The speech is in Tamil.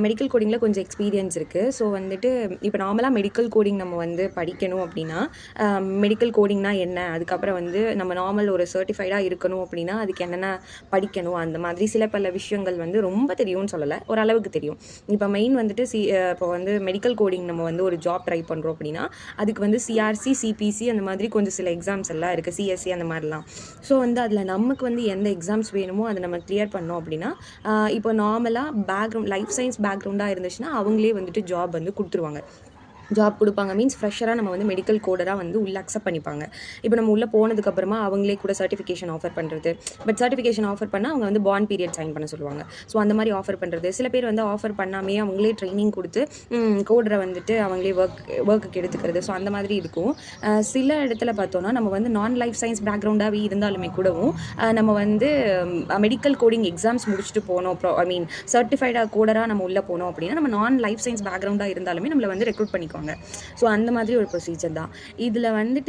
மெடிக்கல் கோடிங்கில் கொஞ்சம் எக்ஸ்பீரியன்ஸ் இருக்குது. ஸோ வந்துட்டு இப்போ நார்மலாக மெடிக்கல் கோடிங் நம்ம வந்து படிக்கணும் அப்படின்னா மெடிக்கல் கோடிங்னா என்ன, அதுக்கப்புறம் வந்து நம்ம நார்மல் ஒரு சர்டிஃபைடாக இருக்கணும் அப்படின்னா அதுக்கு என்னென்ன படிக்கணும், அந்த மாதிரி சில பல விஷயங்கள் வந்து ரொம்ப தெரியும்னு சொல்லலை, ஓரளவுக்கு தெரியும். இப்போ மெயின் வந்துட்டு இப்போ வந்து மெடிக்கல் கோடிங் நம்ம வந்து ஒரு ஜாப் ட்ரை பண்ணுறோம் அப்படின்னா அதுக்கு வந்து சிஆர்சி, சிபிசி அந்த மாதிரி கொஞ்சம் சில எக்ஸாம்ஸ் எல்லாம் இருக்குது, சிஎஸ்சி அந்த மாதிரிலாம். ஸோ வந்து அதில் நமக்கு வந்து எந்த எக்ஸாம்ஸ் வேணுமோ அதை நம்ம கிளியர் பண்ணோம் அப்படின்னா இப்போ நார்மலாக பேக்ரவுண்ட் லைஃப் சயின்ஸ் பேக்ரவுண்டாக இருந்துச்சுன்னா அவங்களே வந்துட்டு ஜாப் வந்து கொடுத்துருவாங்க. ஜாப் கொடுப்பாங்க மீன்ஸ் ஃப்ரெஷராக நம்ம வந்து மெடிக்கல் கோடராக வந்து உள்ளே அக்செப்ட் பண்ணிப்பாங்க. இப்போ நம்ம உள்ளே போனதுக்கப்புறமா அவங்களே கூட சர்டிஃபிகேஷன் ஆஃபர் பண்ணுறது, பட் சர்டிஃபிகேஷன் ஆஃபர் பண்ணால் அவங்க வந்து பாண்ட் பீரியட் சைன் பண்ண சொல்லுவாங்க. ஸோ அந்த மாதிரி ஆஃபர் பண்ணுறது. சில பேர் வந்து ஆஃபர் பண்ணாமே அவங்களே ட்ரைனிங் கொடுத்து கோடரை வந்துட்டு அவங்களே ஒர்க்குக்கு எடுத்துக்கிறது. ஸோ அந்த மாதிரி இருக்கும். சில இடத்துல பார்த்தோன்னா நம்ம வந்து நான் லைஃப் சயின்ஸ் பேக்ரவுண்டாகவே இருந்தாலுமே கூடவும் நம்ம வந்து மெடிக்கல் கோடிங் எக்ஸாம்ஸ் முடிச்சுட்டு போனோம், சர்டிஃபைடாக கோடராக நம்ம உள்ளே போனோம் அப்படின்னா நம்ம நான் லைஃப் சயின்ஸ் பேக்ரவுண்டாக இருந்தாலுமே நம்மளை வந்து ரெக்ரூட் பண்ணிக்குவாங்க. ஸோ அந்த மாதிரி ஒரு ப்ரொசீஜர் தான் இதில் வந்துட்டு.